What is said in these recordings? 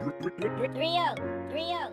3-0, 3-0, 3-0.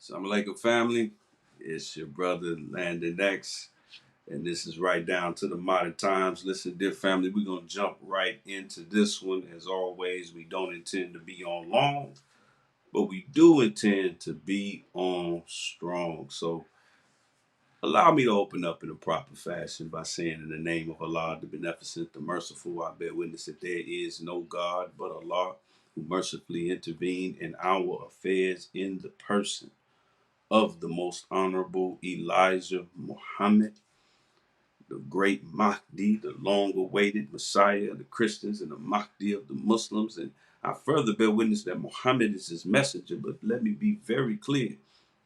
Assalamu alaikum, family. It's your brother Landon X, and this is right down to the modern times. Listen, dear family, we're going to jump right into this one. As always, we don't intend to be on long, but we do intend to be on strong. So allow me to open up in a proper fashion by saying, in the name of Allah, the beneficent, the merciful, I bear witness that there is no God but Allah, who mercifully intervened in our affairs in the person of the most honorable Elijah Muhammad, the great Mahdi, the long-awaited Messiah of the Christians and the Mahdi of the Muslims. And I further bear witness that Muhammad is his messenger, but let me be very clear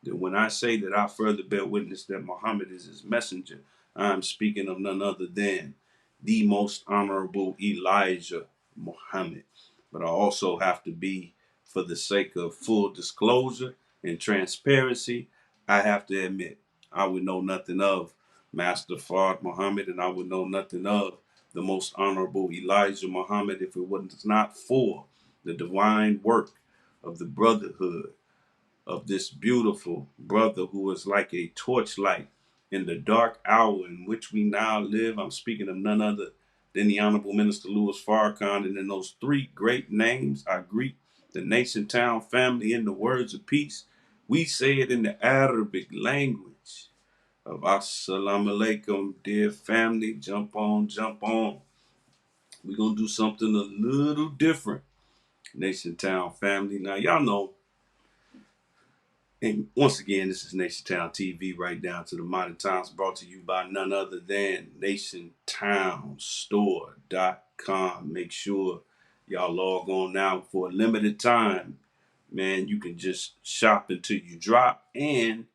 that when I say that I further bear witness that Muhammad is his messenger, I'm speaking of none other than the most honorable Elijah Muhammad. But I also have to be, for the sake of full disclosure and transparency, I have to admit I would know nothing of Master Fard Muhammad, and I would know nothing of the most honorable Elijah Muhammad if it was not for the divine work of the brotherhood of this beautiful brother who is like a torchlight in the dark hour in which we now live. I'm speaking of none other than the Honorable Minister Louis Farrakhan. And in those three great names, I greet the NationTown family in the words of peace. We say it in the Arabic language of Assalamu alaikum, dear family. Jump on, jump on. We're going to do something a little different, NationTown family. Now, y'all know, and once again, this is NationTownTV, right down to the modern times, brought to you by none other than NationTownStore.com. Make sure y'all log on now for a limited time. Man, you can just shop until you drop, and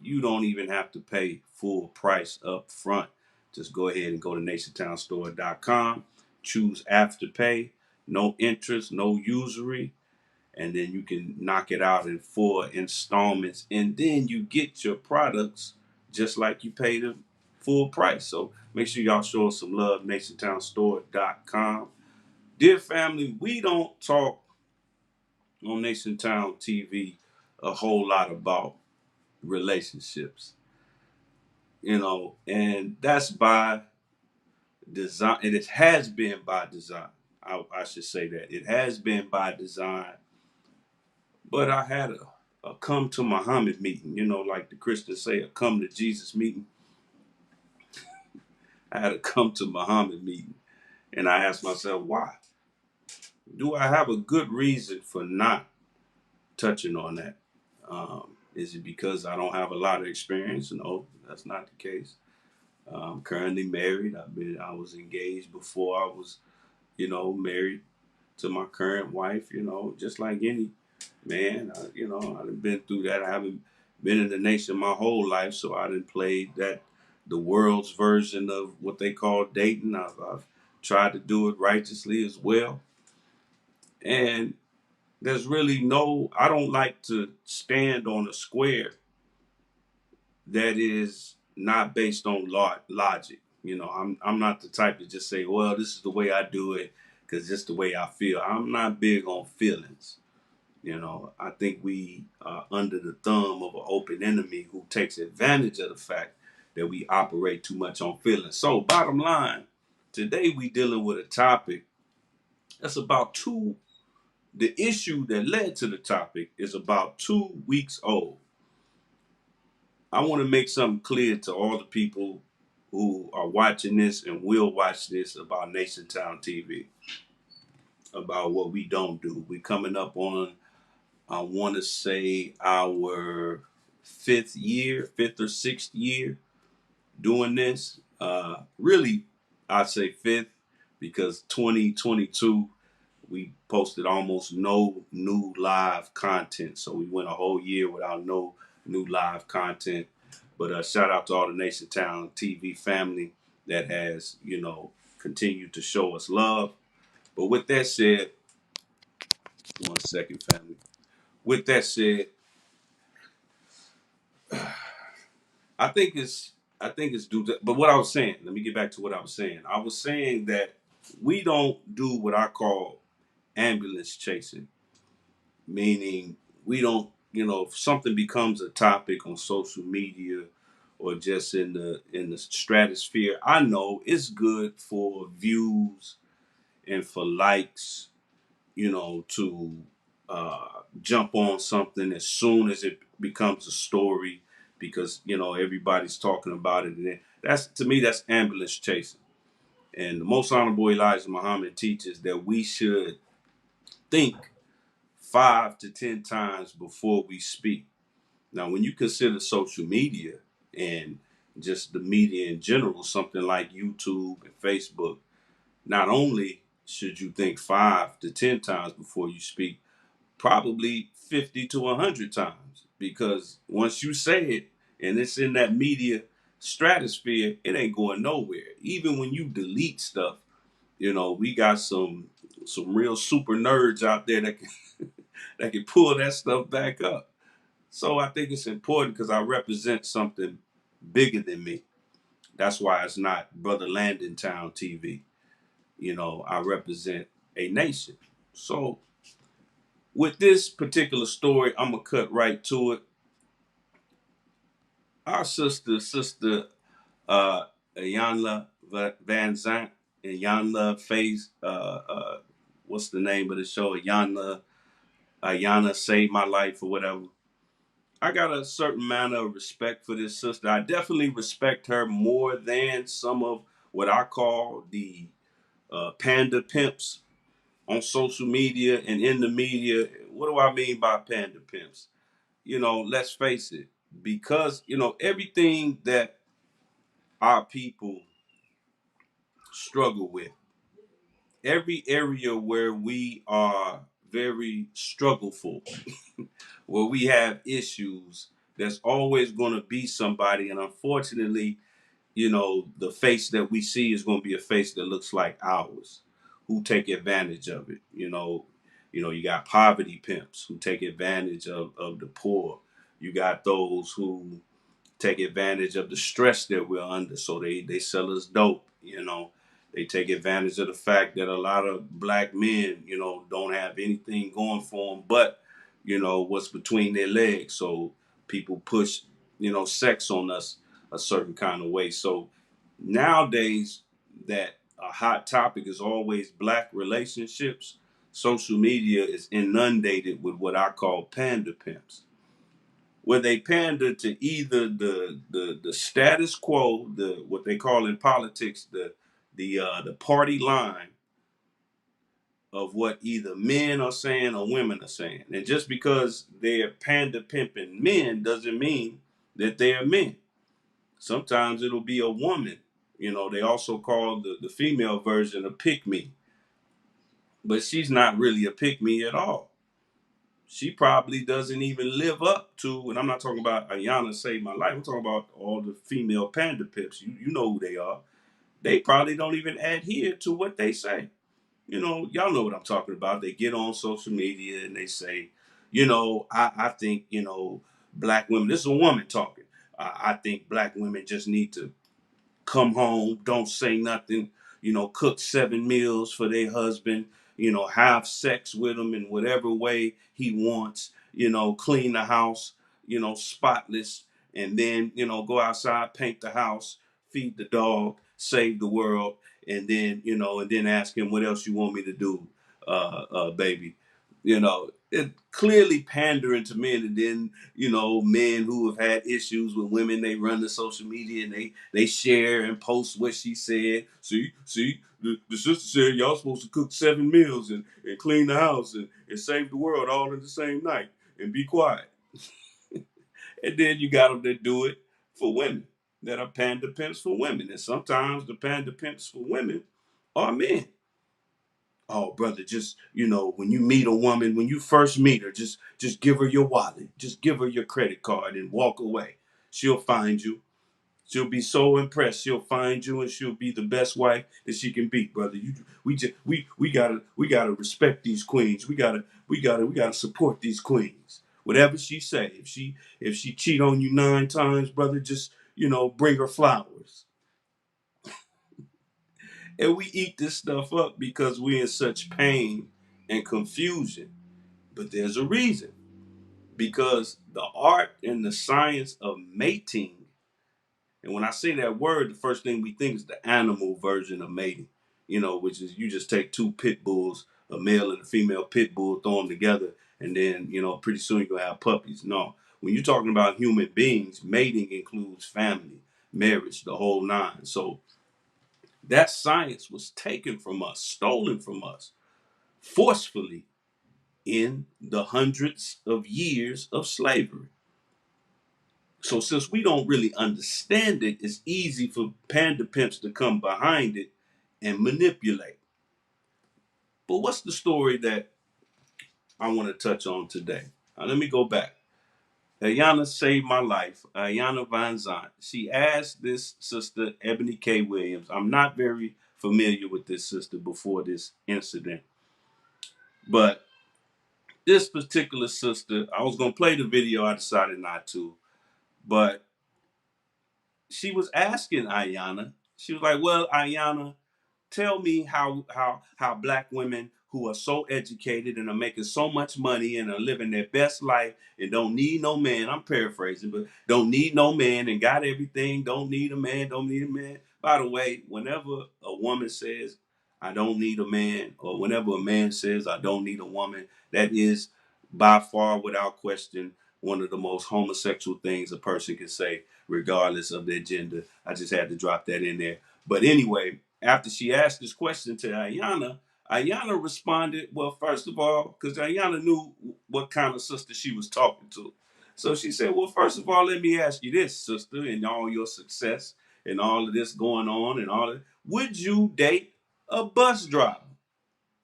you don't even have to pay full price up front. Just go ahead and go to NationTownStore.com, choose Afterpay, no interest, no usury, and then you can knock it out in 4 installments, and then you get your products just like you pay the full price. So make sure y'all show us some love, NationTownStore.com. Dear family, we don't talk on NationTown TV a whole lot about relationships, and that's by design, and it has been by design. I should say that it has been by design. But I had a come to Muhammad meeting, like the Christians say, a come to Jesus meeting. I had a come to Muhammad meeting, and I asked myself, why? Do I have a good reason for not touching on that? Is it because I don't have a lot of experience? No, that's not the case. I'm currently married. I was engaged before I was, married to my current wife. Just like any man, I've been through that. I haven't been in the nation my whole life, so I didn't play the world's version of what they call dating. I've tried to do it righteously as well, and there's really I don't like to stand on a square that is not based on logic. I'm not the type to just say, well, this is the way I do it because it's the way I feel. I'm not big on feelings. I think we are under the thumb of an open enemy who takes advantage of the fact that we operate too much on feelings. So bottom line, today we dealing with a topic that's the issue that led to the topic is about 2 weeks old. I want to make something clear to all the people who are watching this and will watch this about NationTown TV, about what we don't do. We coming up on I want to say our fifth or sixth year doing this. Really, I'd say fifth because 2022 we posted almost no new live content. So we went a whole year without no new live content. But shout out to all the Nation TV family that has, continued to show us love. But with that said, one second, family. With that said, I think it's I think it's due to, but what I was saying, let me get back to what I was saying. I was saying that we don't do what I call ambulance chasing, meaning we don't, if something becomes a topic on social media or just in the stratosphere, I know it's good for views and for likes, to jump on something as soon as it becomes a story because everybody's talking about it. And that's, to me, that's ambulance chasing. And the Most Honorable Elijah Muhammad teaches that we should think 5 to 10 times before we speak. Now, when you consider social media and just the media in general, something like YouTube and Facebook, not only should you think 5 to 10 times before you speak, probably 50 to 100 times, because once you say it and it's in that media stratosphere, it ain't going nowhere. Even when you delete stuff, we got some real super nerds out there that can that can pull that stuff back up. So I think it's important because I represent something bigger than me. That's why it's not Brother Landon Town TV. I represent a nation. So with this particular story, I'm gonna cut right to it. Our sister Ayanla Van Zant, and Ayanla Face, what's the name of the show? Ayanna Saved My Life or whatever. I got a certain amount of respect for this sister. I definitely respect her more than some of what I call the panda pimps on social media and in the media. What do I mean by panda pimps? Let's face it, because, everything that our people struggle with, every area where we are very struggleful, where we have issues, there's always going to be somebody. And unfortunately, the face that we see is going to be a face that looks like ours, who take advantage of it. You got poverty pimps who take advantage of the poor. You got those who take advantage of the stress that we're under. So they sell us dope. They take advantage of the fact that a lot of black men, don't have anything going for them but, what's between their legs. So people push, sex on us a certain kind of way. So nowadays, that a hot topic is always black relationships. Social media is inundated with what I call panda pimps, where they pander to either the status quo, the what they call in politics the party line of what either men are saying or women are saying. And just because they're panda pimping men doesn't mean that they're men. Sometimes it'll be a woman. They also call the female version a pick me, but she's not really a pick me at all. She probably doesn't even live up to, and I'm not talking about Ayana Saved My Life. I'm talking about all the female panda pips. You know who they are. They probably don't even adhere to what they say. Y'all know what I'm talking about. They get on social media and they say, I think, black women, this is a woman talking. I think black women just need to come home, don't say nothing, cook 7 meals for their husband, have sex with him in whatever way he wants, clean the house, spotless, and then, go outside, paint the house, feed the dog, save the world, and then ask him, what else you want me to do, baby? It clearly pandering to men. And then, men who have had issues with women, they run to social media and they share and post what she said. See, the sister said y'all supposed to cook 7 meals and clean the house and save the world all in the same night. and be quiet. And then you got them that do it for women, that are panda pimps for women. And sometimes the panda pimps for women are men. Oh, brother, just when you meet a woman, when you first meet her, just give her your wallet, just give her your credit card, and walk away. She'll find you. She'll be so impressed. She'll find you, and she'll be the best wife that she can be, brother. We gotta respect these queens. We gotta support these queens. Whatever she say, if she cheat on you 9 times, brother, just bring her flowers. And we eat this stuff up because we're in such pain and confusion. But there's a reason. Because the art and the science of mating, and when I say that word, the first thing we think is the animal version of mating, which is you just take two pit bulls, a male and a female pit bull, throw them together, and then, pretty soon you're going to have puppies. No. When you're talking about human beings, mating includes family, marriage, the whole nine. So that science was taken from us, stolen from us, forcefully in the hundreds of years of slavery. So since we don't really understand it, it's easy for panda pimps to come behind it and manipulate. But what's the story that I want to touch on today? Now, let me go back. Ayana saved my life. Ayana Van Zant. She asked this sister, Ebony K. Williams. I'm not very familiar with this sister before this incident. But this particular sister, I was going to play the video. I decided not to. But she was asking Ayana, she was like, well, Ayana, tell me how black women who are so educated and are making so much money and are living their best life and don't need no man, I'm paraphrasing, but don't need no man and got everything, don't need a man, don't need a man. By the way, whenever a woman says I don't need a man, or whenever a man says I don't need a woman, that is by far without question one of the most homosexual things a person can say, regardless of their gender. I just had to drop that in there. But anyway, after she asked this question to Ayana, Ayana responded, well, first of all, because Ayana knew what kind of sister she was talking to. So she said, well, first of all, let me ask you this, sister, and all your success and all of this going on and all of would you date a bus driver?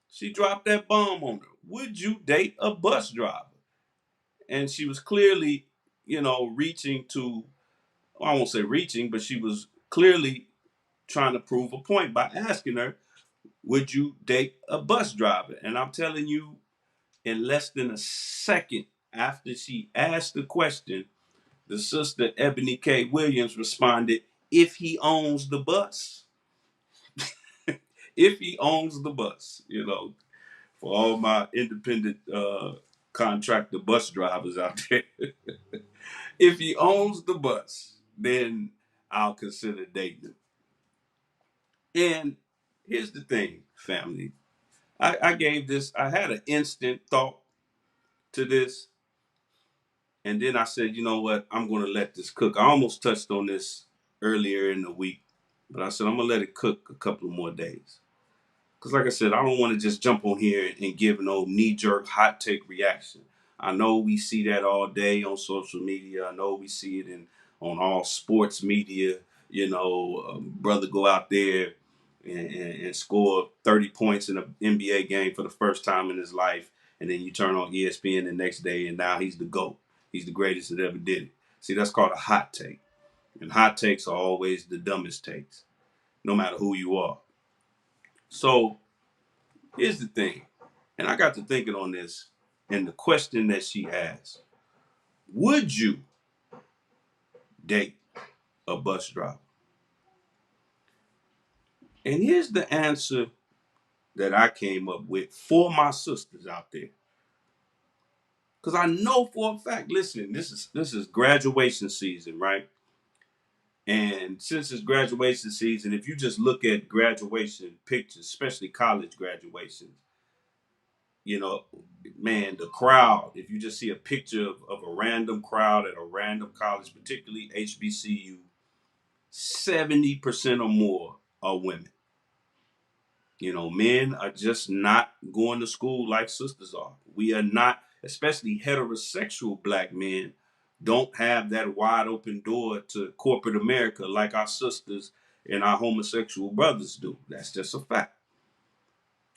She dropped that bomb on her. Would you date a bus driver? And she was clearly, reaching to, well, I won't say reaching, but she was clearly trying to prove a point by asking her, would you date a bus driver? And I'm telling you, in less than a second after she asked the question, the sister Ebony K. Williams responded, if he owns the bus. If he owns the bus, for all my independent contractor bus drivers out there. If he owns the bus, then I'll consider dating him. And here's the thing, family. I had an instant thought to this. And then I said, you know what? I'm going to let this cook. I almost touched on this earlier in the week, but I said, I'm going to let it cook a couple of more days. Because like I said, I don't want to just jump on here and give no knee-jerk hot take reaction. I know we see that all day on social media. I know we see it on all sports media. Brother go out there and score 30 points in an NBA game for the first time in his life. And then you turn on ESPN the next day and now he's the GOAT. He's the greatest that ever did it. See, that's called a hot take. And hot takes are always the dumbest takes, no matter who you are. So here's the thing, and I got to thinking on this, and the question that she asked, would you date a bus driver? And here's the answer that I came up with for my sisters out there. Because I know for a fact, listen, this is graduation season, right? And since it's graduation season, if you just look at graduation pictures, especially college graduations, you know, man, the crowd, if you just see a picture of a random crowd at a random college, particularly HBCU, 70% or more are women. Men are just not going to school like sisters are. We are not especially heterosexual black men, don't have that wide open door to corporate America like our sisters and our homosexual brothers do. That's just a fact.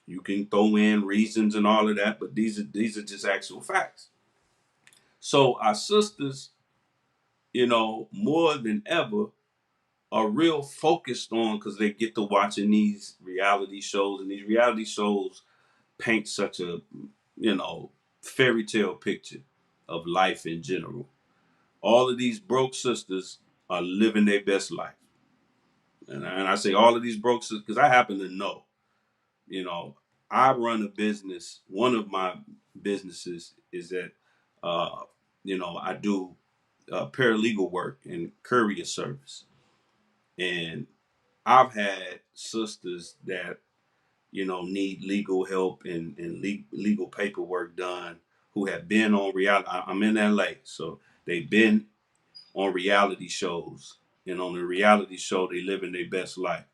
You can throw in reasons and all of that, but these are just actual facts. So our sisters, more than ever, are real focused on, because they get to watching these reality shows, and these reality shows paint such a, you know, fairy tale picture of life in general. All of these broke sisters are living their best life. And I say all of these broke sisters because I happen to know, you know, I run a business. One of my businesses is that, uh, I do paralegal work and courier service. And I've had sisters that, need legal help and legal paperwork done who have been on reality. I'm in LA, so they've been on reality shows. And on the reality show, they living their best life.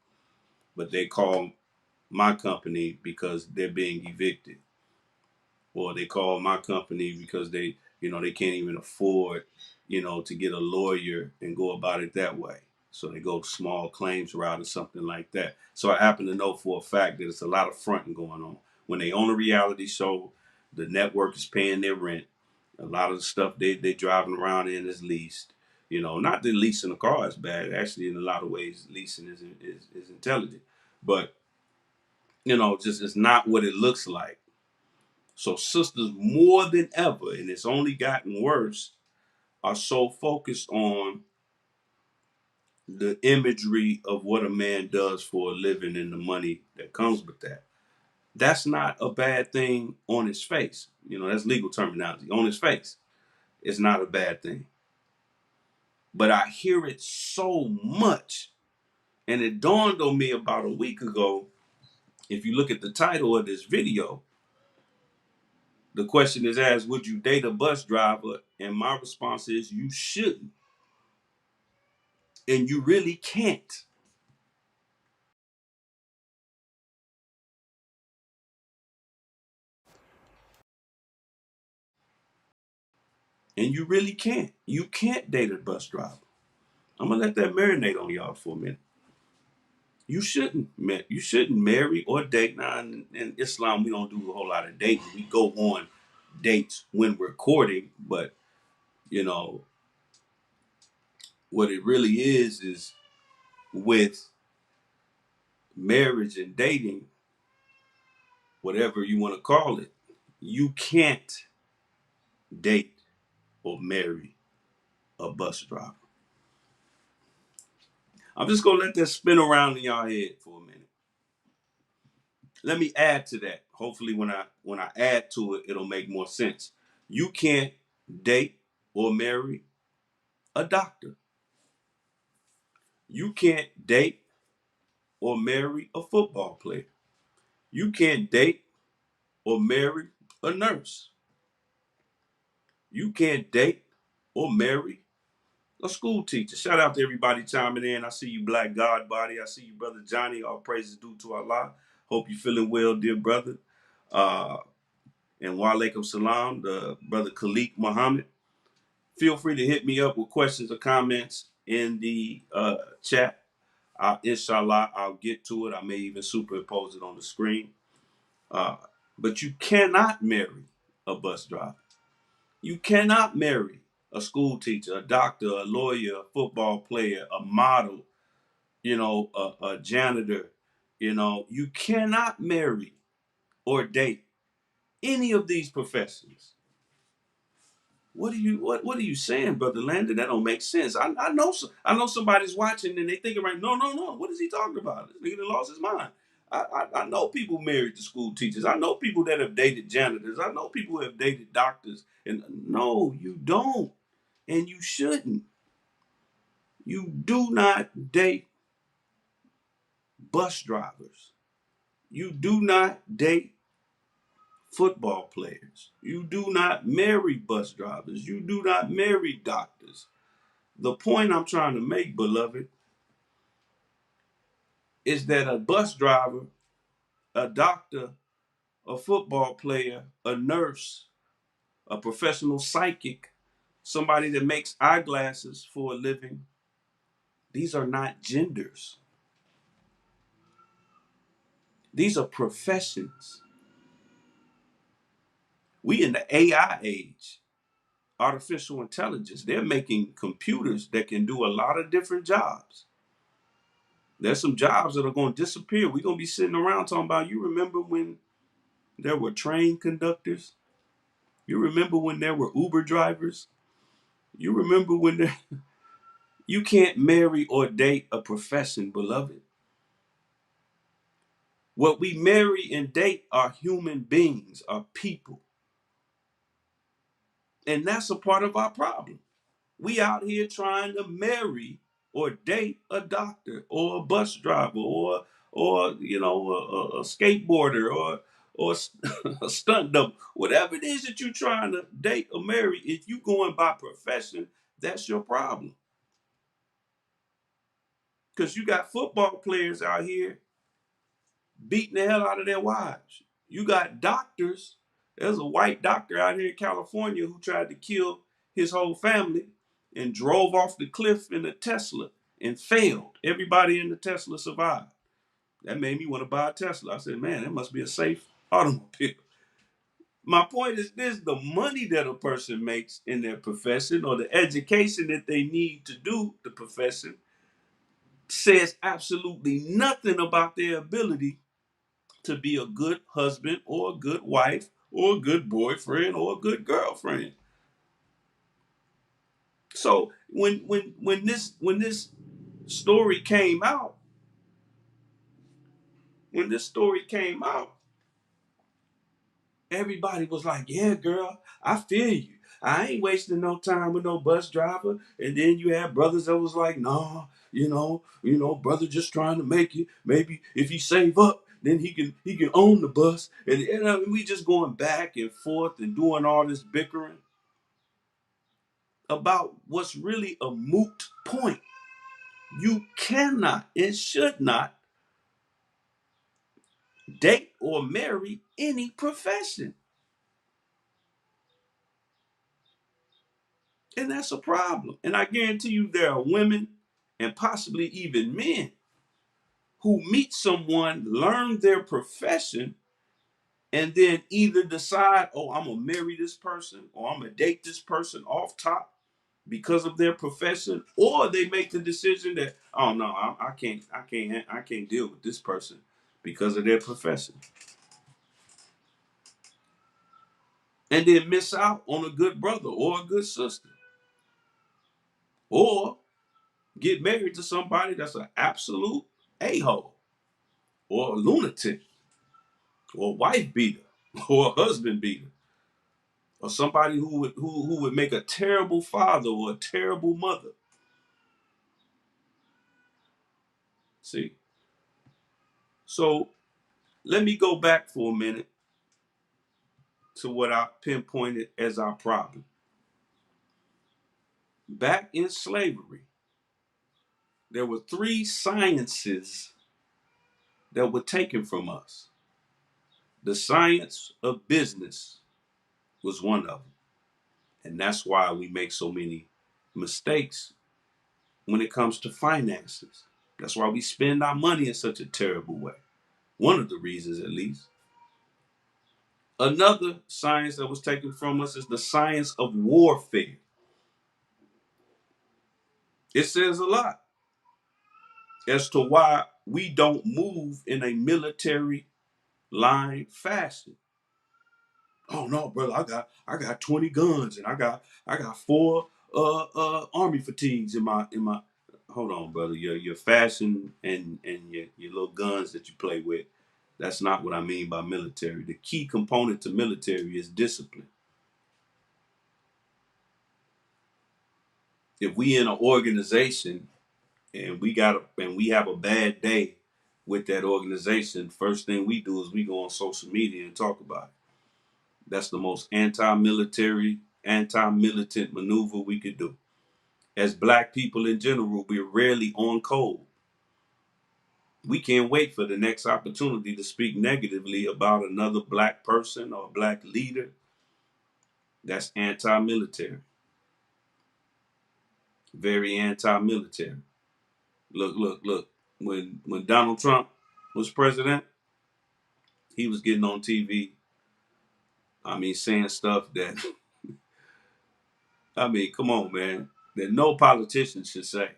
But they call my company because they're being evicted, or they call my company because they can't even afford, to get a lawyer and go about it that way. So they go small claims route or something like that. So I happen to know for a fact that it's a lot of fronting going on. When they own a reality show, the network is paying their rent. A lot of the stuff they driving around in is leased. Not that leasing a car is bad. Actually, in a lot of ways, leasing is intelligent. But, just it's not what it looks like. So sisters more than ever, and it's only gotten worse, are so focused on the imagery of what a man does for a living and the money that comes with that. That's not a bad thing on its face. That's legal terminology. On its face, it's not a bad thing. But I hear it so much, and it dawned on me about a week ago. If you look at the title of this video, the question is asked, would you date a bus driver? And my response is, you shouldn't. And you really can't. And you really can't. You can't date a bus driver. I'm gonna let that marinate on y'all for a minute. You shouldn't. You shouldn't marry or date. Now, in Islam, we don't do a whole lot of dating. We go on dates when we're courting, but you know what it really is with marriage and dating, whatever you want to call it. You can't date or marry a bus driver. I'm just gonna let that spin around in y'all head for a minute. Let me add to that. Hopefully, when I add to it, it'll make more sense. You can't date or marry a doctor. You can't date or marry a football player. You can't date or marry a nurse. You can't date or marry a school teacher. Shout out to everybody chiming in. I see you, Black God Body. I see you, Brother Johnny. All praises due to Allah. Hope you're feeling well, dear brother. Uh, and wa alaikum salam, the brother Khalik Muhammad. Feel free to hit me up with questions or comments in the chat. Inshallah, I'll get to it. I may even superimpose it on the screen. Uh, but you cannot marry a bus driver. You cannot marry a school teacher, a doctor, a lawyer, a football player, a model, a janitor. You cannot marry or date any of these professions. What are you saying, Brother Landon? That don't make sense. I know somebody's watching and they thinking right, no. What is he talking about? This nigga done lost his mind. I know people married to school teachers. I know people that have dated janitors. I know people who have dated doctors. And no, you don't. And you shouldn't. You do not date bus drivers. You do not date football players. You do not marry bus drivers. You do not marry doctors. The point I'm trying to make, beloved, is that a bus driver, a doctor, a football player, a nurse, a professional psychic, somebody that makes eyeglasses for a living. These are not genders. These are professions. We in the AI age, artificial intelligence. They're making computers that can do a lot of different jobs. There's some jobs that are going to disappear. We're going to be sitting around talking about, you remember when there were train conductors? You remember when there were Uber drivers? You remember when there... You can't marry or date a profession, beloved. What we marry and date are human beings, are people. And that's a part of our problem. We out here trying to marry or date a doctor or a bus driver or a skateboarder or a stunt double. Whatever it is that you're trying to date or marry, if you going by profession, that's your problem. Because you got football players out here beating the hell out of their wives. You got doctors. There's a white doctor out here in California who tried to kill his whole family and drove off the cliff in a Tesla and failed. Everybody in the Tesla survived. That made me want to buy a Tesla. I said, man, that must be a safe automobile. My point is this: the money that a person makes in their profession or the education that they need to do the profession says absolutely nothing about their ability to be a good husband or a good wife or a good boyfriend or a good girlfriend. So when this story came out, when this story came out, everybody was like, "Yeah, girl, I feel you. I ain't wasting no time with no bus driver." And then you had brothers that was like, "Nah, brother just trying to make it. Maybe if he save up, then he can own the bus." And we just going back and forth and doing all this bickering about what's really a moot point. You cannot and should not date or marry any profession. And that's a problem. And I guarantee you there are women and possibly even men who meet someone, learn their profession, and then either decide, oh, I'm going to marry this person or I'm going to date this person off top because of their profession, or they make the decision that, oh no, I can't deal with this person because of their profession, and then miss out on a good brother or a good sister, or get married to somebody that's an absolute a-hole or a lunatic or a wife beater or a husband beater or somebody who would make a terrible father or a terrible mother. See, so let me go back for a minute to what I pinpointed as our problem. Back in slavery, there were three sciences that were taken from us. The science of business was one of them. And that's why we make so many mistakes when it comes to finances. That's why we spend our money in such a terrible way. One of the reasons, at least. Another science that was taken from us is the science of warfare. It says a lot as to why we don't move in a military line fashion. Oh no, brother, I got 20 guns and I got four army fatigues in my hold on, brother. Your fashion and your little guns that you play with, that's not what I mean by military. The key component to military is discipline. If we in an organization and we have a bad day with that organization, first thing we do is we go on social media and talk about it. That's the most anti-military, anti-militant maneuver we could do. As black people in general, we're rarely on code. We can't wait for the next opportunity to speak negatively about another black person or black leader That's anti-military, very anti-military. Look, look, look. When Donald Trump was president, he was getting on TV. I mean, saying stuff that I mean, come on, man. That no politician should say.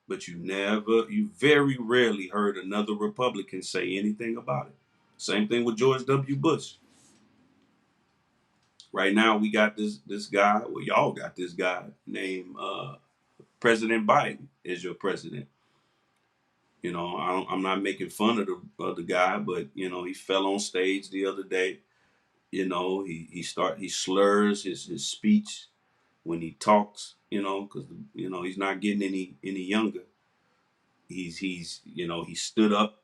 But you very rarely heard another Republican say anything about it. Same thing with George W. Bush. Right now, we got this guy. Well, y'all got this guy named President Biden is your president. You know, I'm not making fun of the guy, but you know, he fell on stage the other day. You know, he slurs his speech when he talks. You know, because you know he's not getting any younger. He's you know he stood up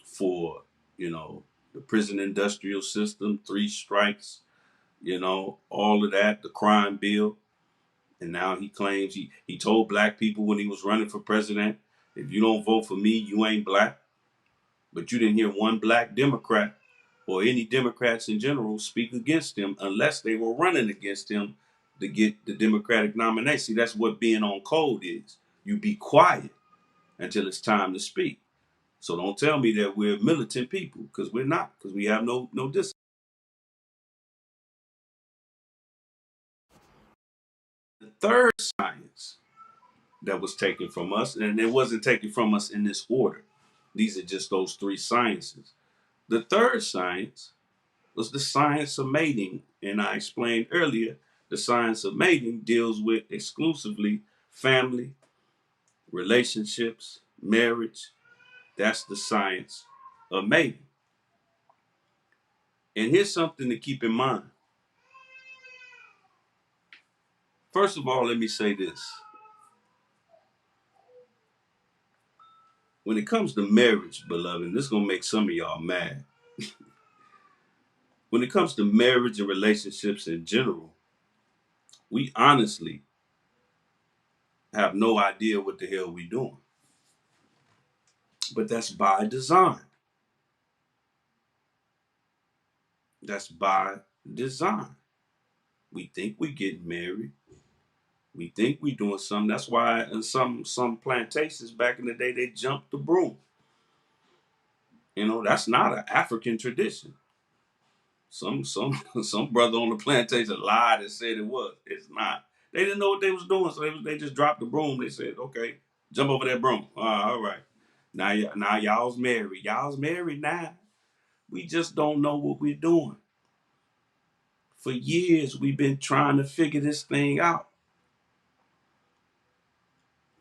for you know the prison industrial system, three strikes, you know all of that, the crime bill, and now he claims he told black people when he was running for president, if you don't vote for me, you ain't black. But you didn't hear one black Democrat or any Democrats in general speak against him unless they were running against him to get the Democratic nomination. See, that's what being on code is. You be quiet until it's time to speak. So don't tell me that we're militant people, because we're not, because we have no discipline. The third science that was taken from us, and it wasn't taken from us in this order. These are just those three sciences. The third science was the science of mating. And I explained earlier, the science of mating deals with exclusively family, relationships, marriage. That's the science of mating. And here's something to keep in mind. First of all, let me say this. When it comes to marriage, beloved, and this is going to make some of y'all mad. When it comes to marriage and relationships in general, we honestly have no idea what the hell we doing. But that's by design. That's by design. We think we getting married. We think we doing something. That's why in some plantations back in the day they jumped the broom. You know, that's not an African tradition. Some brother on the plantation lied and said it was. It's not. They didn't know what they was doing, so they just dropped the broom. They said, "Okay, jump over that broom." All right. Now y'all's married. Y'all's married now. We just don't know what we're doing. For years, we've been trying to figure this thing out.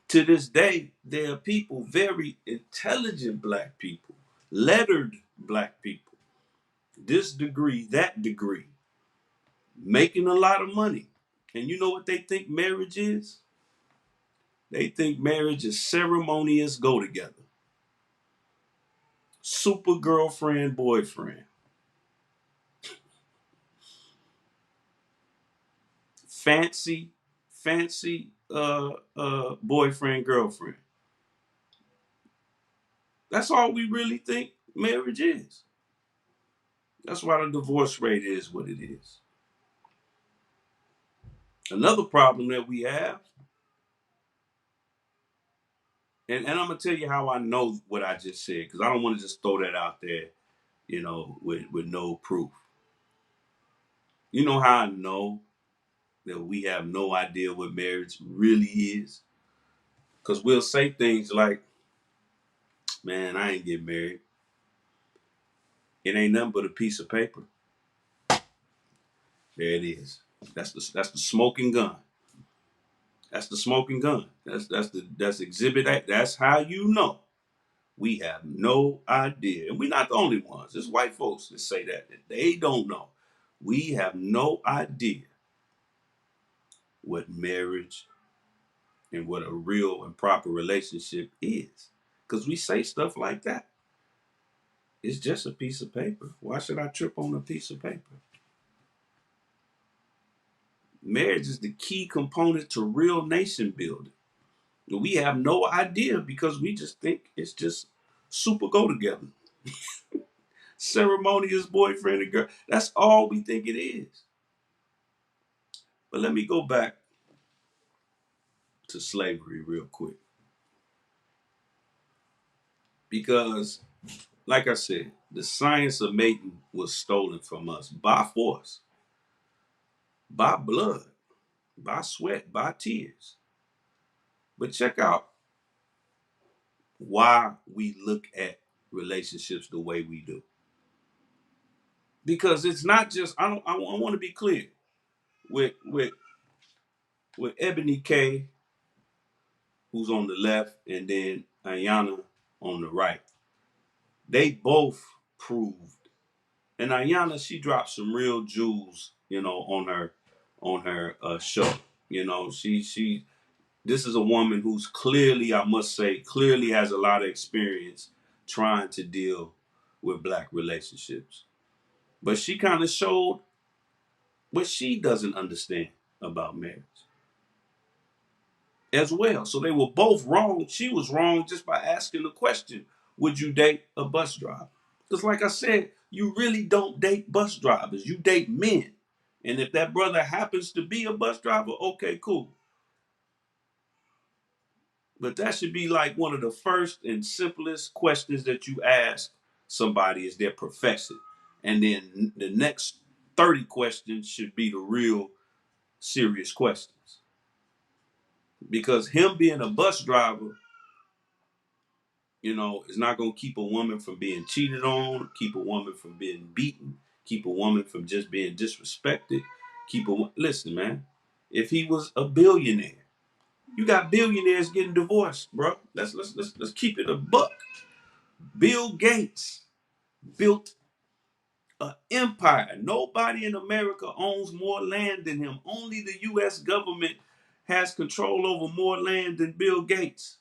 To this day, there are people, very intelligent black people, lettered black people, this degree, that degree, making a lot of money. And you know what they think marriage is? They think marriage is ceremonious go together. Super girlfriend, boyfriend. Fancy, fancy boyfriend, girlfriend. That's all we really think marriage is. That's why the divorce rate is what it is. Another problem that we have, and I'm gonna tell you how I know what I just said, because I don't want to just throw that out there, you know, with no proof. You know how I know that we have no idea what marriage really is? Because we'll say things like, man, I ain't getting married. It ain't nothing but a piece of paper. There it is. That's the smoking gun. That's the smoking gun. That's exhibit A. That's how you know we have no idea. And we're not the only ones. There's white folks that say that they don't know. We have no idea what marriage and what a real and proper relationship is. Because we say stuff like that. It's just a piece of paper. Why should I trip on a piece of paper? Marriage is the key component to real nation building. And we have no idea because we just think it's just super go together. Ceremonious boyfriend and girl. That's all we think it is. But let me go back to slavery real quick. Because, like I said, the science of mating was stolen from us by force, by blood, by sweat, by tears. But check out why we look at relationships the way we do. Because it's not just I want to be clear with Ebony K, who's on the left, and then Ayana on the right. They both proved, and Ayana, she dropped some real jewels, on her show. She this is a woman who's clearly, I must say, clearly has a lot of experience trying to deal with black relationships. But she kind of showed what she doesn't understand about marriage as well. So they were both wrong. She was wrong just by asking the question, would you date a bus driver? Because like I said, you really don't date bus drivers. You date men. And if that brother happens to be a bus driver, okay, cool. But that should be like one of the first and simplest questions that you ask somebody is their profession. And then the next 30 questions should be the real serious questions. Because him being a bus driver, is not going to keep a woman from being cheated on, keep a woman from being beaten, keep a woman from just being disrespected, listen, man, if he was a billionaire, you got billionaires getting divorced, bro. Let's keep it a buck. Bill Gates built an empire. Nobody in America owns more land than him. Only the U.S. government has control over more land than Bill Gates.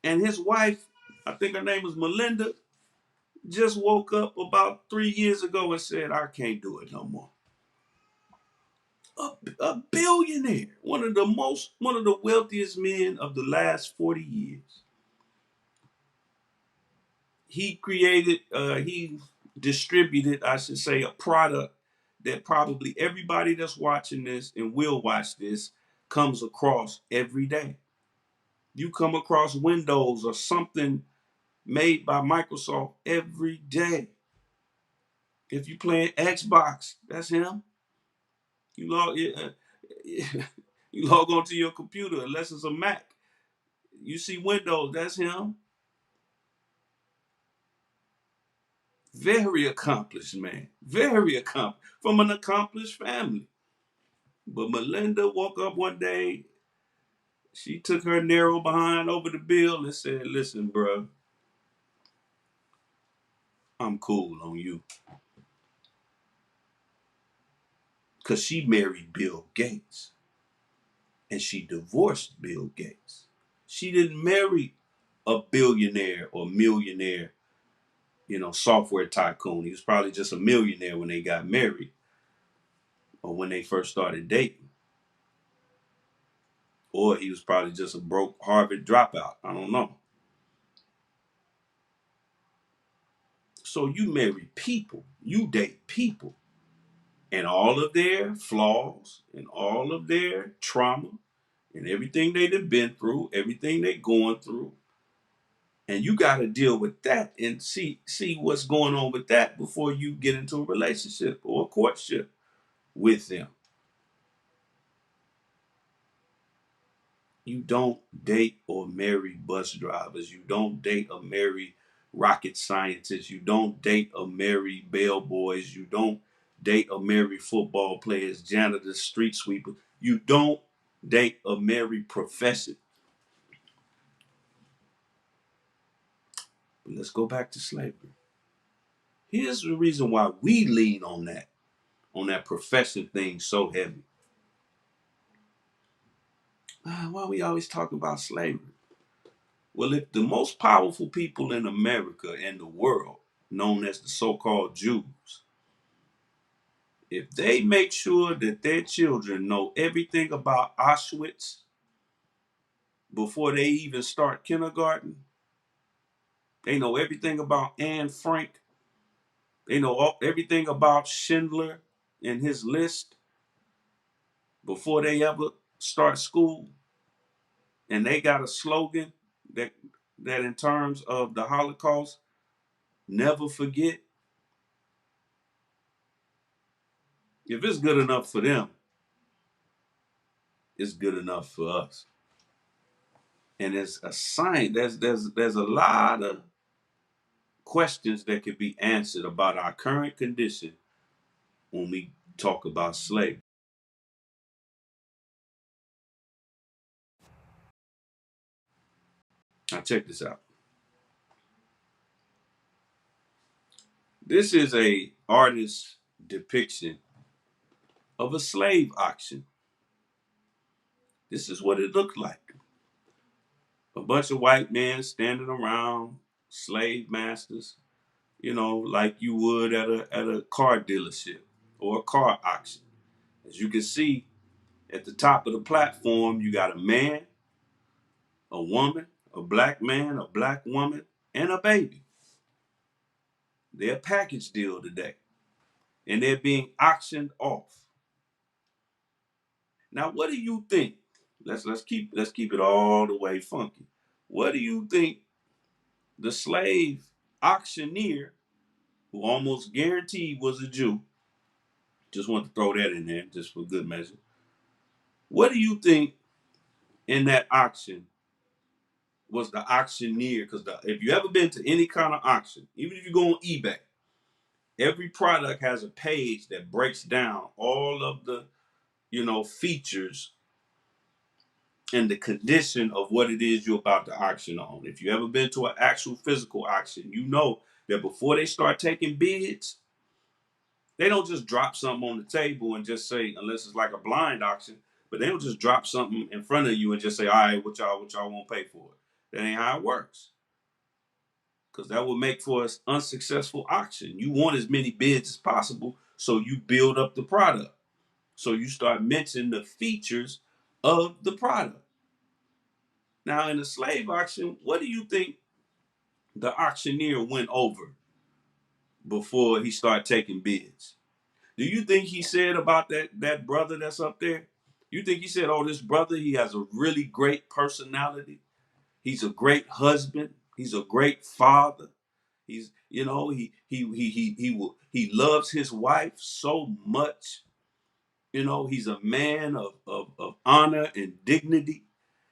And his wife, I think her name is Melinda, just woke up about 3 years ago and said, I can't do it no more. A billionaire, one of the wealthiest men of the last 40 years. He distributed, I should say, a product that probably everybody that's watching this and will watch this comes across every day. You come across Windows or something made by Microsoft every day. If you playing Xbox, that's him. You log you log onto your computer, unless it's a Mac. You see Windows, that's him. Very accomplished man. Very accomplished. From an accomplished family. But Melinda woke up one day, she took her narrow behind over the bill and said, listen, bro, I'm cool on you. Because she married Bill Gates. And she divorced Bill Gates. She didn't marry a billionaire or millionaire, software tycoon. He was probably just a millionaire when they got married or when they first started dating. Or he was probably just a broke Harvard dropout. I don't know. So you marry people, you date people, and all of their flaws and all of their trauma and everything they've been through, everything they're going through. And you got to deal with that and see what's going on with that before you get into a relationship or a courtship with them. You don't date or marry bus drivers. You don't date or marry rocket scientists. You don't date or marry bellboys. You don't date or marry football players, janitors, street sweepers. You don't date or marry profession. But let's go back to slavery. Here's the reason why we lean on that profession thing so heavy. Why we always talk about slavery? Well, if the most powerful people in America and the world, known as the so-called Jews, if they make sure that their children know everything about Auschwitz before they even start kindergarten, they know everything about Anne Frank, they know everything about Schindler and his list, before they ever start school, and they got a slogan that in terms of the Holocaust, never forget. If it's good enough for them, it's good enough for us. And it's a science. There's a lot of questions that could be answered about our current condition when we talk about slavery. Now check this out. This is a artist's depiction of a slave auction. This is what it looked like. A bunch of white men standing around, slave masters, like you would at a car dealership or a car auction. As you can see, at the top of the platform, you got a man, a woman, a black man, a black woman, and a baby. They're a package deal today, and they're being auctioned off. Now, what do you think? Let's keep it all the way funky. What do you think the slave auctioneer, who almost guaranteed was a Jew, just want to throw that in there just for good measure. What do you think in that auction was the auctioneer? Because if you ever been to any kind of auction, even if you go on eBay, every product has a page that breaks down all of the, features and the condition of what it is you're about to auction on. If you ever been to an actual physical auction, you know that before they start taking bids, they don't just drop something on the table and just say, unless it's like a blind auction, but they don't just drop something in front of you and just say, all right, what y'all won't pay for it. That ain't how it works. Because that would make for an unsuccessful auction. You want as many bids as possible, so you build up the product. So you start mentioning the features of the product. Now, in the slave auction, what do you think the auctioneer went over before he started taking bids? Do you think he said about that brother that's up there? You think he said, "Oh, this brother, he has a really great personality. He's a great husband. He's a great father. He's, he loves his wife so much. He's a man of honor and dignity.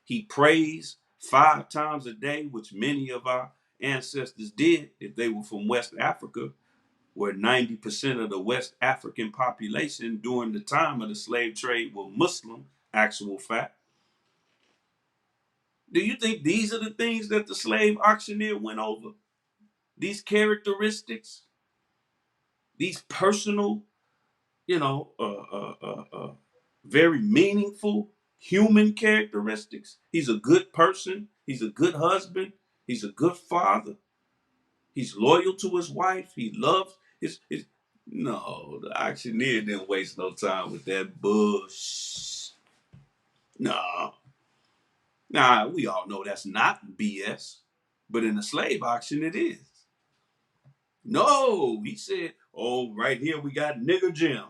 He prays 5 times a day, which many of our ancestors did if they were from West Africa, where 90% of the West African population during the time of the slave trade were Muslim, actual fact. Do you think these are the things that the slave auctioneer went over? These characteristics, these personal, you know, uh, uh, uh, very meaningful human characteristics. He's a good person. He's a good husband. He's a good father. He's loyal to his wife. He loves his. No, the auctioneer didn't waste no time with that bush. No. Now, we all know that's not BS, but in the slave auction, it is. No, he said, oh, right here we got nigger Jim.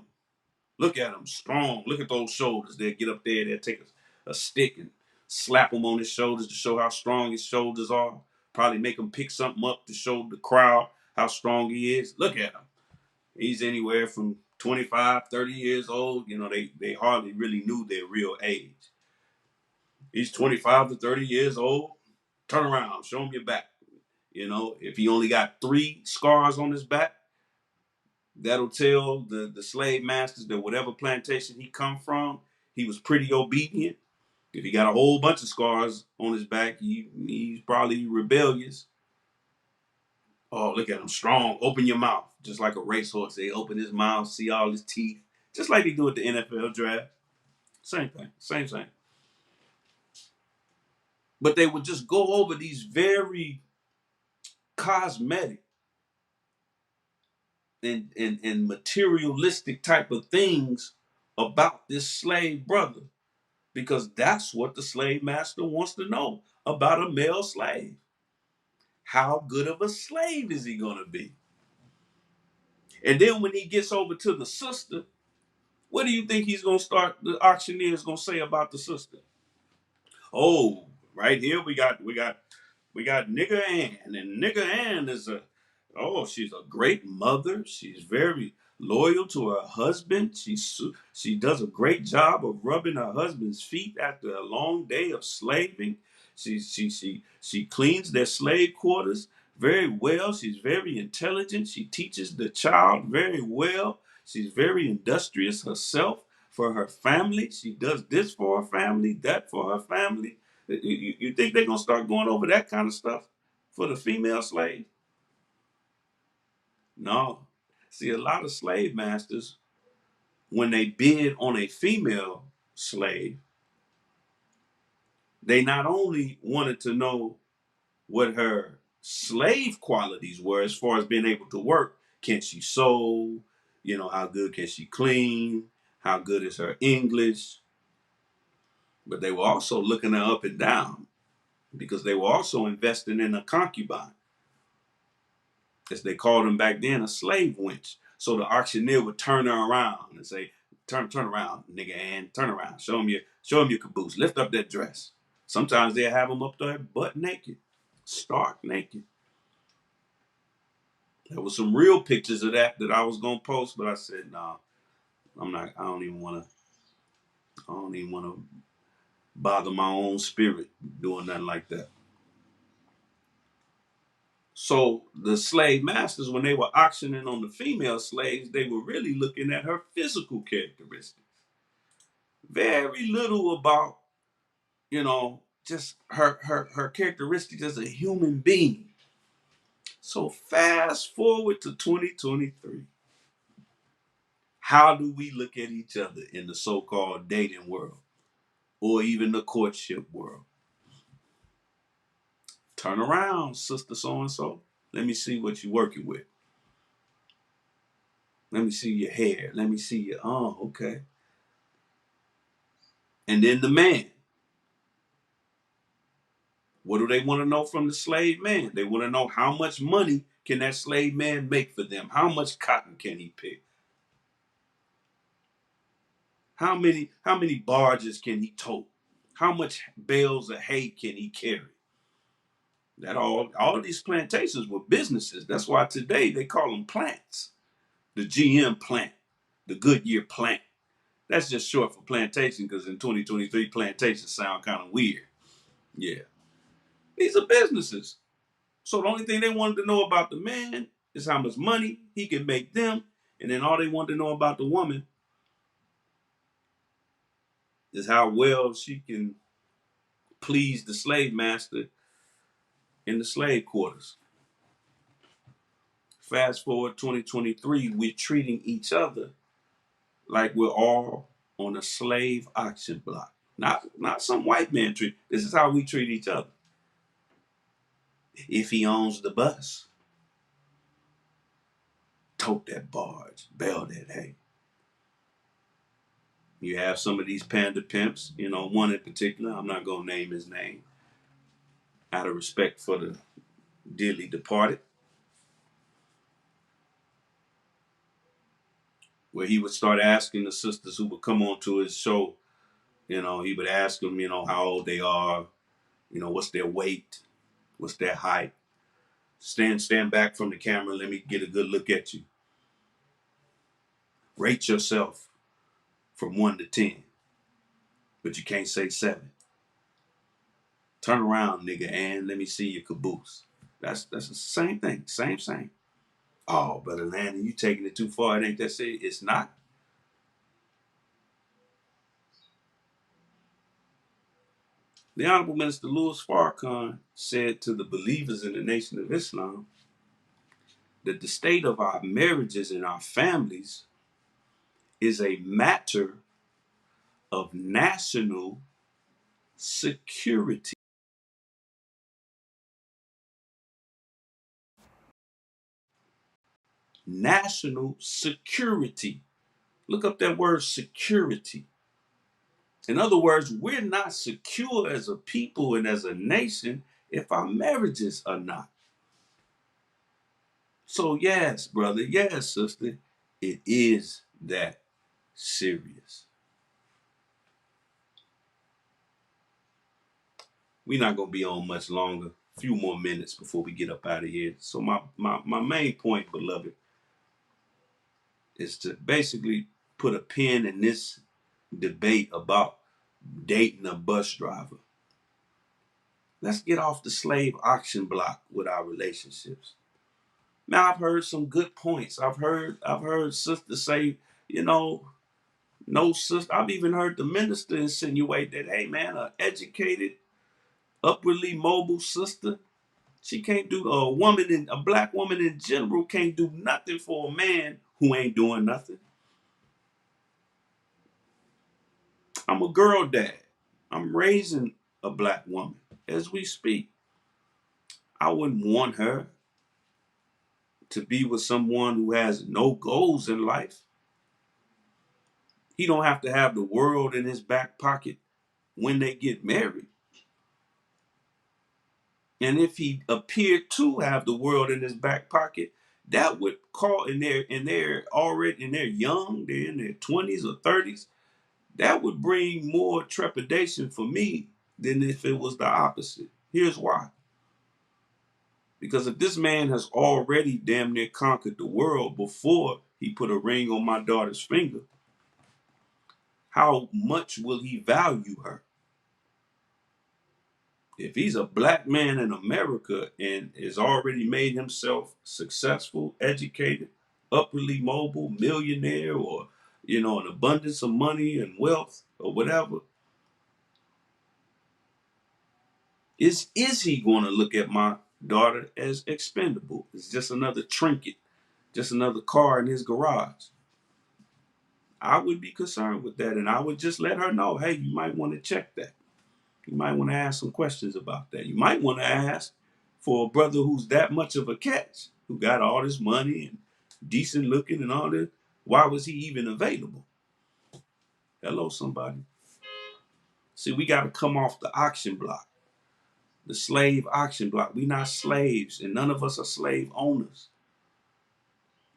Look at him, strong. Look at those shoulders. They'll get up there, they'll take a stick and slap him on his shoulders to show how strong his shoulders are. Probably make him pick something up to show the crowd how strong he is. Look at him. He's anywhere from 25, 30 years old. They hardly really knew their real age. He's 25 to 30 years old. Turn around, show him your back. If he only got 3 scars on his back, that'll tell the slave masters that whatever plantation he come from, he was pretty obedient. If he got a whole bunch of scars on his back, he's probably rebellious. Oh, look at him, strong. Open your mouth. Just like a racehorse. They open his mouth, see all his teeth. Just like they do at the NFL draft. Same thing. Same thing. But they would just go over these very cosmetic and materialistic type of things about this slave brother, because that's what the slave master wants to know about a male slave. How good of a slave is he going to be? And then when he gets over to the sister, What do you think he's gonna start? The auctioneer is gonna say about the sister? Oh, right here we got nigger Ann, and nigger Ann is she's a great mother. She's very loyal to her husband. She does a great job of rubbing her husband's feet after a long day of slaving. She cleans their slave quarters very well. She's very intelligent. She teaches the child very well. She's very industrious herself for her family. She does this for her family, that for her family. You think they're gonna start going over that kind of stuff for the female slave? No. See, a lot of slave masters, when they bid on a female slave, they not only wanted to know what her slave qualities were as far as being able to work. Can she sew? How good can she clean? How good is her English? But they were also looking her up and down because they were also investing in a concubine, as they called them back then, a slave wench. So the auctioneer would turn her around and say, turn around, nigga, and turn around. Show him your caboose. Lift up that dress. Sometimes they'll have them up there butt naked, stark naked. There was some real pictures of that I was gonna post, but I said, nah, I'm not. I don't even wanna. I don't even wanna bother my own spirit doing nothing like that. So the slave masters, when they were auctioning on the female slaves, they were really looking at her physical characteristics. Very little about, just her characteristics as a human being. So fast forward to 2023. How do we look at each other in the so-called dating world or even the courtship world? Turn around, sister so-and-so. Let me see what you're working with. Let me see your hair. Let me see your, okay. And then the man. What do they want to know from the slave man? They want to know how much money can that slave man make for them? How much cotton can he pick? How many barges can he tow? How much bales of hay can he carry? That all these plantations were businesses. That's why today they call them plants. The GM plant, the Goodyear plant. That's just short for plantation because in 2023 plantations sound kind of weird. Yeah. These are businesses. So the only thing they wanted to know about the man is how much money he can make them. And then all they wanted to know about the woman is how well she can please the slave master in the slave quarters. Fast forward 2023, we're treating each other like we're all on a slave auction block. Not some white man treat. This is how we treat each other. If he owns the bus, tote that barge, bale that hay. You have some of these panda pimps, one in particular, I'm not going to name his name, out of respect for the dearly departed, where he would start asking the sisters who would come onto his show, he would ask them, how old they are, what's their weight, what's their height. Stand back from the camera, let me get a good look at you. Rate yourself from 1 to 10, but you can't say 7. Turn around, nigga, and let me see your caboose. That's the same thing, same. Oh, Brother Landon, you taking it too far. It ain't that serious. It's not. The Honorable Minister Louis Farrakhan said to the believers in the Nation of Islam that the state of our marriages and our families is a matter of national security. National security. Look up that word security. In other words, we're not secure as a people and as a nation if our marriages are not. So yes, brother, yes, sister, it is that. serious. We're not gonna be on much longer. A few more minutes before we get up out of here. So my main point, beloved, is to basically put a pin in this debate about dating a bus driver. Let's get off the slave auction block with our relationships. Now I've heard some good points. I've heard sisters say, you know, no sister. I've even heard the minister insinuate that, hey man, an educated, upwardly mobile sister, she can't do a black woman in general can't do nothing for a man who ain't doing nothing. I'm a girl dad. I'm raising a black woman as we speak. I wouldn't want her to be with someone who has no goals in life. He don't have to have the world in his back pocket when they get married. And if he appeared to have the world in his back pocket, that would call they're already in their young, they're in their 20s or 30s, that would bring more trepidation for me than if it was the opposite. Here's why. Because if this man has already damn near conquered the world before he put a ring on my daughter's finger, how much will he value her? If he's a black man in America and has already made himself successful, educated, upwardly mobile, millionaire, or an abundance of money and wealth or whatever, is he going to look at my daughter as expendable? It's just another trinket, just another car in his garage. I would be concerned with that, and I would just let her know, hey, you might want to check that. You might want to ask some questions about that. You might want to ask for a brother who's that much of a catch, who got all this money and decent looking and all this. Why was he even available? Hello, somebody. See, we got to come off the auction block, the slave auction block. We not slaves, and none of us are slave owners.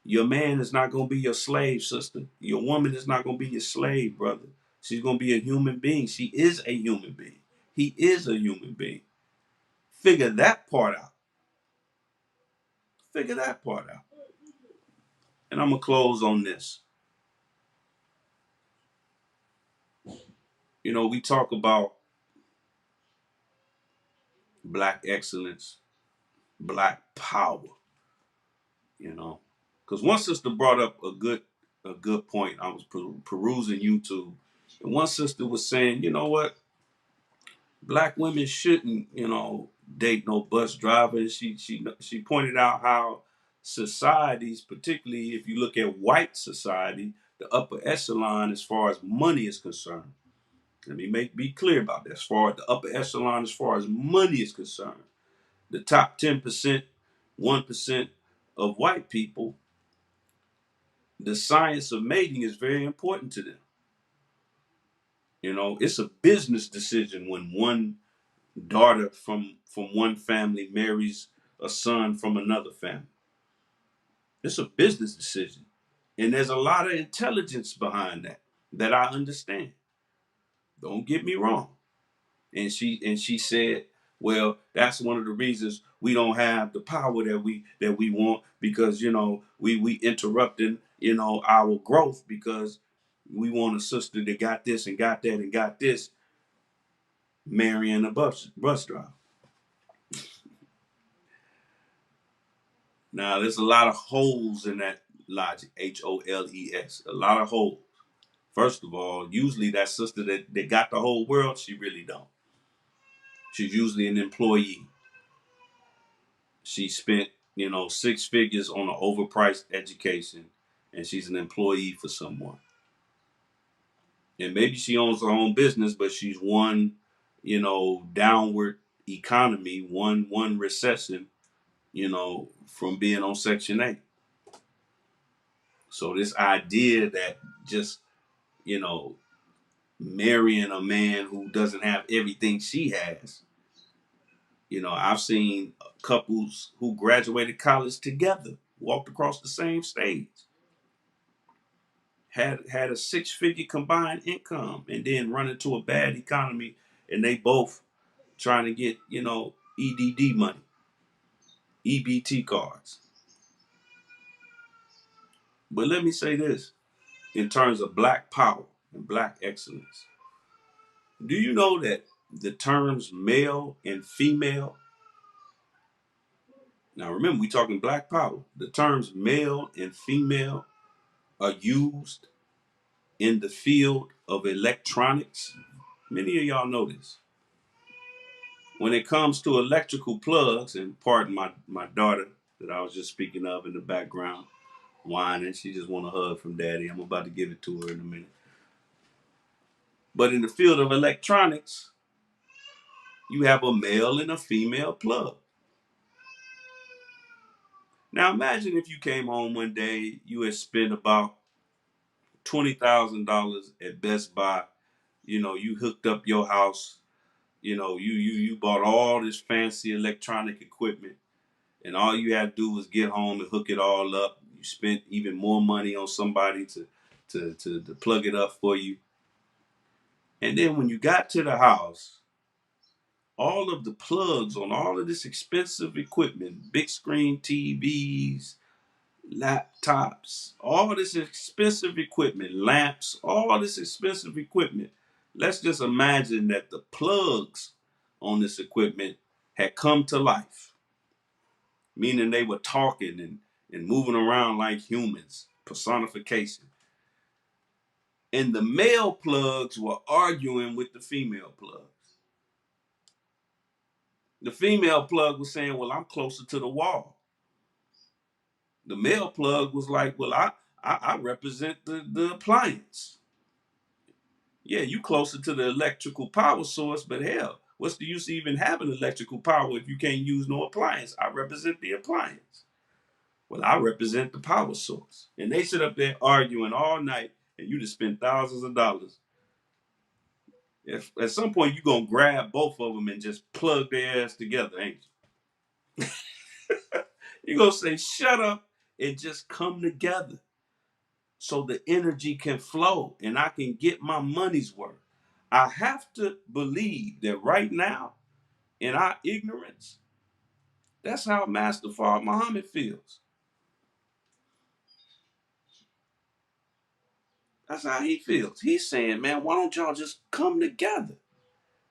Your man is not going to be your slave, sister. Your woman is not going to be your slave, brother. She's going to be a human being. She is a human being. He is a human being. Figure that part out. Figure that part out. And I'm going to close on this. We talk about black excellence, black power, because one sister brought up a good point. I was perusing YouTube, and one sister was saying, you know what? Black women shouldn't, date no bus driver. She pointed out how societies, particularly if you look at white society, the upper echelon as far as money is concerned. Let me be clear about that. As far as the upper echelon, as far as money is concerned, the top 10%, 1% of white people, the science of mating is very important to them. It's a business decision when one daughter from one family marries a son from another family. It's a business decision. And there's a lot of intelligence behind that I understand. Don't get me wrong. And she said, well, that's one of the reasons we don't have the power that we want, because we interrupting our growth, because we want a sister that got this and got that and got this marrying a bus driver. Now, there's a lot of holes in that logic, HOLES, a lot of holes. First of all, usually that sister that got the whole world, she really don't. She's usually an employee. She spent, six figures on an overpriced education, and she's an employee for someone. And maybe she owns her own business, but she's one, downward economy, one recession, from being on Section 8. So this idea that just, you know, marrying a man who doesn't have everything she has. I've seen couples who graduated college together, walked across the same stage, had a six-figure combined income and then run into a bad economy, and they both trying to get, EDD money, EBT cards. But let me say this in terms of black power and black excellence. Do you know that the terms male and female, now remember, we're talking black power, the terms male and female are used in the field of electronics? Many of y'all know this. When it comes to electrical plugs, and pardon my daughter that I was just speaking of in the background, whining, she just want a hug from daddy. I'm about to give it to her in a minute. But in the field of electronics, you have a male and a female plug. Now imagine if you came home one day, you had spent about $20,000 at Best Buy. You hooked up your house. You bought all this fancy electronic equipment, and all you had to do was get home and hook it all up. You spent even more money on somebody to plug it up for you. And then when you got to the house, all of the plugs on all of this expensive equipment, big screen TVs, laptops, all this expensive equipment, lamps, all this expensive equipment. Let's just imagine that the plugs on this equipment had come to life, meaning they were talking and moving around like humans, personification. And the male plugs were arguing with the female plugs. The female plug was saying, well, I'm closer to the wall. The male plug was like, well, I represent the appliance. Yeah, you closer to the electrical power source, but hell, what's the use of even having electrical power if you can't use no appliance? I represent the appliance. Well, I represent the power source. And they sit up there arguing all night, and you just spend thousands of dollars. If at some point you're going to grab both of them and just plug their ass together, ain't you? You're going to say, shut up and just come together so the energy can flow and I can get my money's worth. I have to believe that right now, in our ignorance, that's how Master Fard Muhammad feels. That's how he feels. He's saying, man, why don't y'all just come together?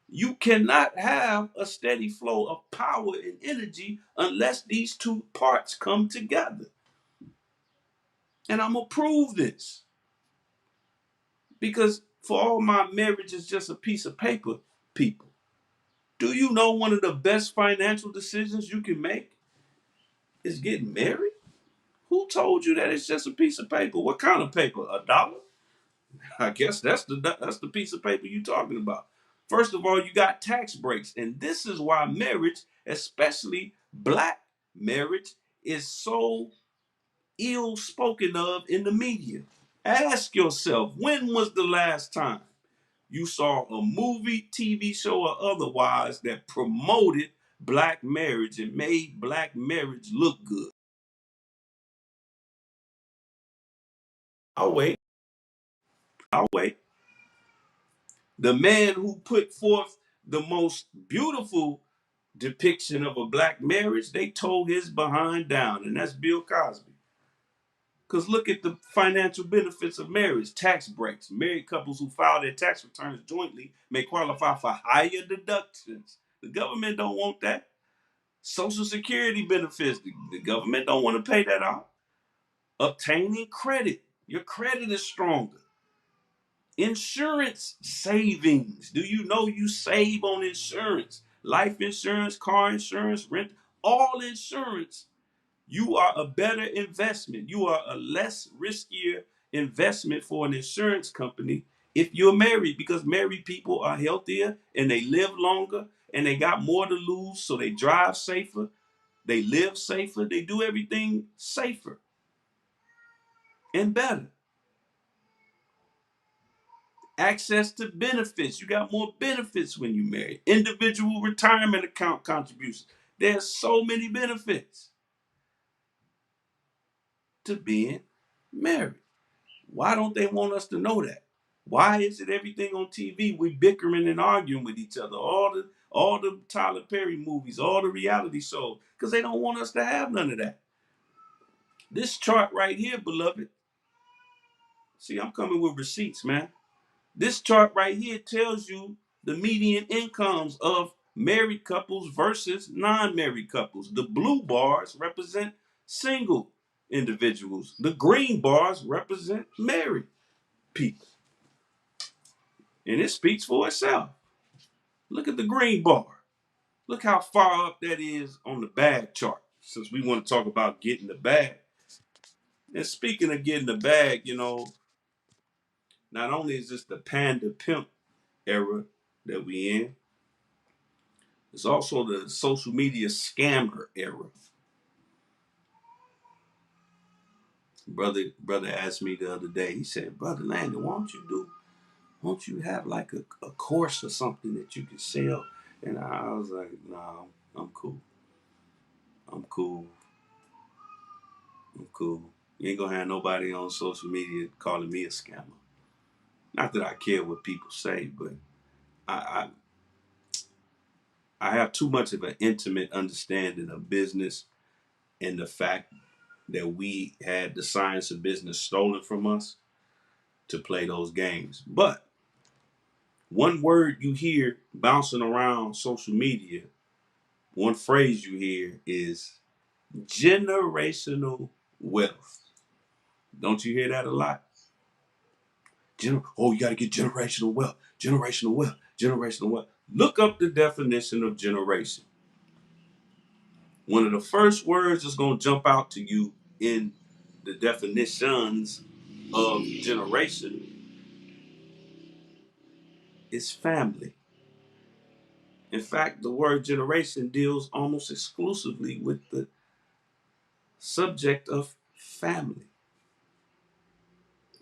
You cannot have a steady flow of power and energy unless these two parts come together. And I'm going to prove this. Because for all my marriage is just a piece of paper, people. Do you know one of the best financial decisions you can make is getting married? Who told you that it's just a piece of paper? What kind of paper? A dollar? I guess that's the piece of paper you're talking about. First of all, you got tax breaks, and this is why marriage, especially black marriage, is so ill spoken of in the media. Ask yourself, when was the last time you saw a movie, TV show, or otherwise that promoted black marriage and made black marriage look good? I'll wait. I'll wait. The man who put forth the most beautiful depiction of a black marriage, they tore his behind down, and that's Bill Cosby. Because look at the financial benefits of marriage: tax breaks. Married couples who file their tax returns jointly may qualify for higher deductions. The government don't want that. Social Security benefits, the government don't want to pay that out. Obtaining credit. Your credit is stronger. Insurance savings. Do you know you save on insurance? Life insurance, car insurance, rent, all insurance. You are a better investment. You are a less riskier investment for an insurance company if you're married, because married people are healthier and they live longer and they got more to lose, so they drive safer, they live safer, they do everything safer and better. Access to benefits. You got more benefits when you marry. Individual retirement account contributions. There's so many benefits to being married. Why don't they want us to know that? Why is it everything on TV we bickering and arguing with each other? All the Tyler Perry movies, all the reality shows, because they don't want us to have none of that. This chart right here, beloved. See, I'm coming with receipts, man. This chart right here tells you the median incomes of married couples versus non-married couples. The blue bars represent single individuals. The green bars represent married people. And it speaks for itself. Look at the green bar. Look how far up that is on the bag chart. Since we want to talk about getting the bag. And speaking of getting the bag, not only is this the panda pimp era that we in, it's also the social media scammer era. Brother asked me the other day, he said, Brother Landon, won't you have like a course or something that you can sell? And I was like, no, I'm cool. I'm cool. I'm cool. You ain't gonna have nobody on social media calling me a scammer. Not that I care what people say, but I I have too much of an intimate understanding of business and the fact that we had the science of business stolen from us to play those games. But one word you hear bouncing around social media, one phrase you hear is generational wealth. Don't you hear that a lot? You got to get generational wealth, generational wealth, generational wealth. Look up the definition of generation. One of the first words that's going to jump out to you in the definitions of generation is family. In fact, the word generation deals almost exclusively with the subject of family.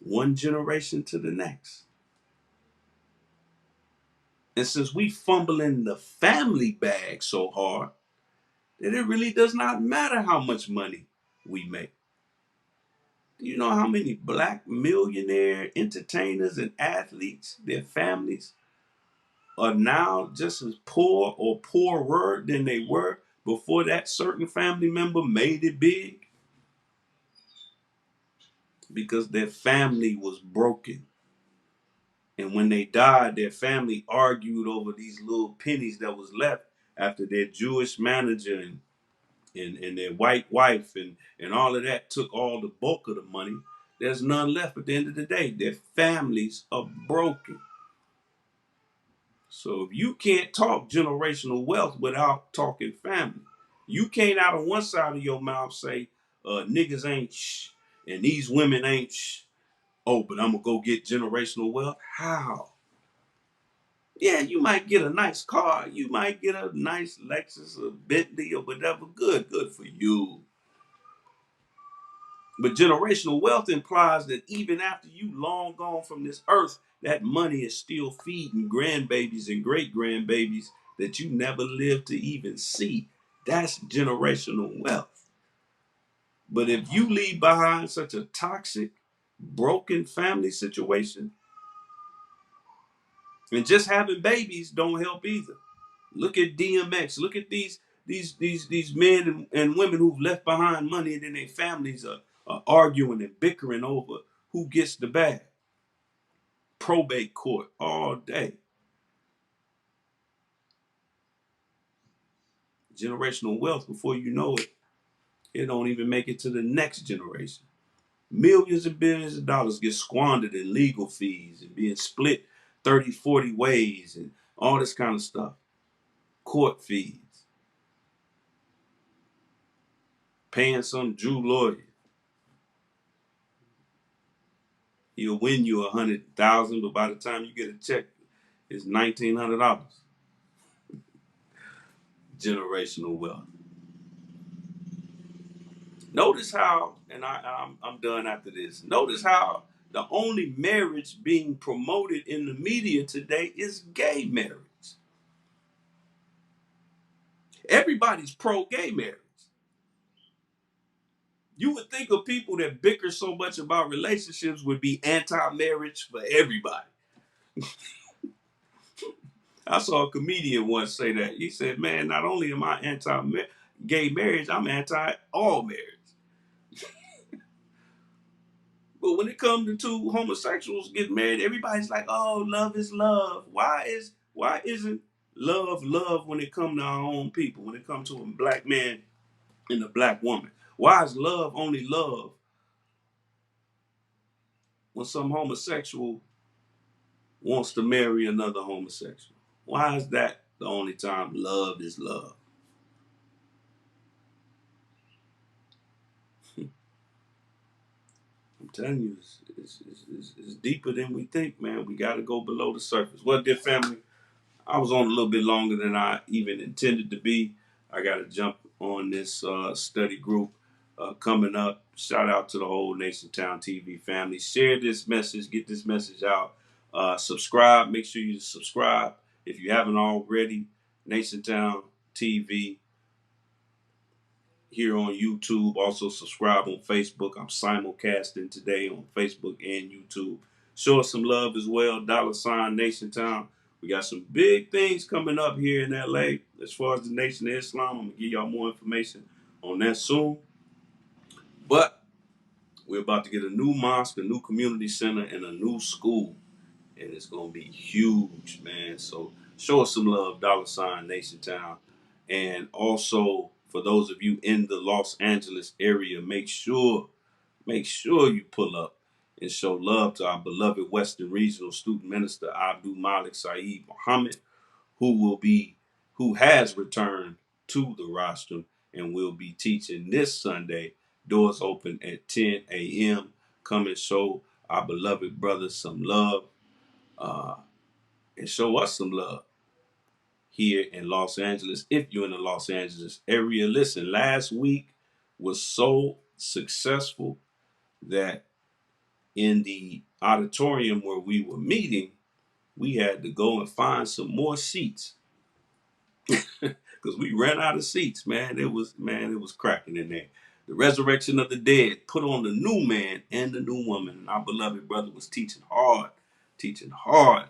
One generation to the next. And since we fumble in the family bag so hard, that it really does not matter how much money we make. Do you know how many black millionaire entertainers and athletes, their families, are now just as poor or poorer than they were before that certain family member made it big? Because their family was broken. And when they died, their family argued over these little pennies that was left after their Jewish manager and their white wife and all of that took all the bulk of the money. There's none left at the end of the day. Their families are broken. So if you can't talk generational wealth without talking family, you can't out of one side of your mouth say niggas ain't shh and these women ain't shh. Oh, but I'm gonna go get generational wealth. How? Yeah, you might get a nice car. You might get a nice Lexus or Bentley or whatever. Good for you. But generational wealth implies that even after you long gone from this earth, that money is still feeding grandbabies and great grandbabies that you never lived to even see. That's generational wealth. But if you leave behind such a toxic, broken family situation, and just having babies don't help either. Look at DMX. Look at these men and women who've left behind money, and then their families are arguing and bickering over who gets the bag. Probate court all day. Generational wealth, before you know it, it don't even make it to the next generation. Millions and billions of dollars get squandered in legal fees and being split 30, 40 ways and all this kind of stuff. Court fees. Paying some Jew lawyer. He'll win you 100,000, but by the time you get a check, it's $1,900. Generational wealth. Notice how, and I'm done after this. Notice how the only marriage being promoted in the media today is gay marriage. Everybody's pro gay marriage. You would think of people that bicker so much about relationships would be anti-marriage for everybody. I saw a comedian once say that. He said, man, not only am I anti-gay marriage, I'm anti-all marriage. But when it comes to two homosexuals getting married, everybody's like, oh, love is love. Why isn't love love when it comes to our own people, when it comes to a black man and a black woman? Why is love only love when some homosexual wants to marry another homosexual? Why is that the only time love is love? I'm telling you, it's deeper than we think, man. We got to go below the surface. Well, dear family, I was on a little bit longer than I even intended to be. I got to jump on this study group coming up. Shout out to the whole NationTown TV family. Share this message, get this message out. Subscribe. Make sure you subscribe if you haven't already. NationTown TV here on YouTube. Also subscribe on Facebook. I'm simulcasting today on Facebook and YouTube. Show us some love as well. $ Nation Town. We got some big things coming up here in LA as far as the Nation of Islam. I'm gonna give y'all more information on that soon. But we're about to get a new mosque, a new community center, and a new school. And it's gonna be huge, man. So show us some love, $ Nation Town. And also for those of you in the Los Angeles area, make sure you pull up and show love to our beloved Western Regional Student Minister Abdul Malik Saeed Muhammad, who has returned to the rostrum and will be teaching this Sunday. Doors open at 10 a.m. Come and show our beloved brothers some love. And show us some love here in Los Angeles. If you're in the Los Angeles area, listen, last week was so successful that in the auditorium where we were meeting, we had to go and find some more seats because we ran out of seats, man. It was cracking in there. The resurrection of the dead put on the new man and the new woman. And our beloved brother was teaching hard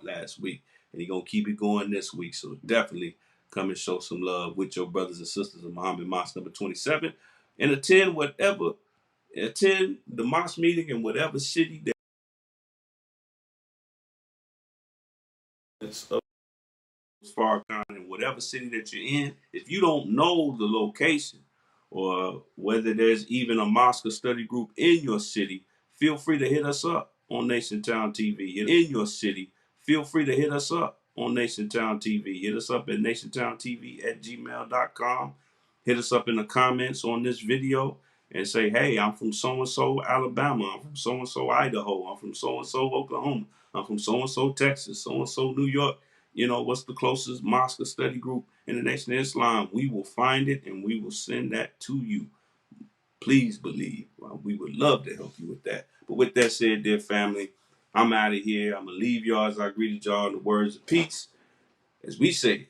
last week. And he's going to keep it going this week. So definitely come and show some love with your brothers and sisters of Muhammad Mosque number 27. And attend the mosque meeting in whatever city that's Farrakhan in whatever city that you're in. If you don't know the location or whether there's even a mosque or study group in your city, feel free to hit us up on NationTown TV. In your city, feel free to hit us up on NationTown TV. Hit us up at nationtowntv@gmail.com. Hit us up in the comments on this video and say, hey, I'm from so-and-so Alabama. I'm from so-and-so Idaho. I'm from so-and-so Oklahoma. I'm from so-and-so Texas, so-and-so New York. You know, what's the closest mosque or study group in the Nation of Islam? We will find it and we will send that to you. Please believe. We would love to help you with that. But with that said, dear family, I'm out of here. I'm going to leave y'all as I greeted y'all in the words of peace. As we say,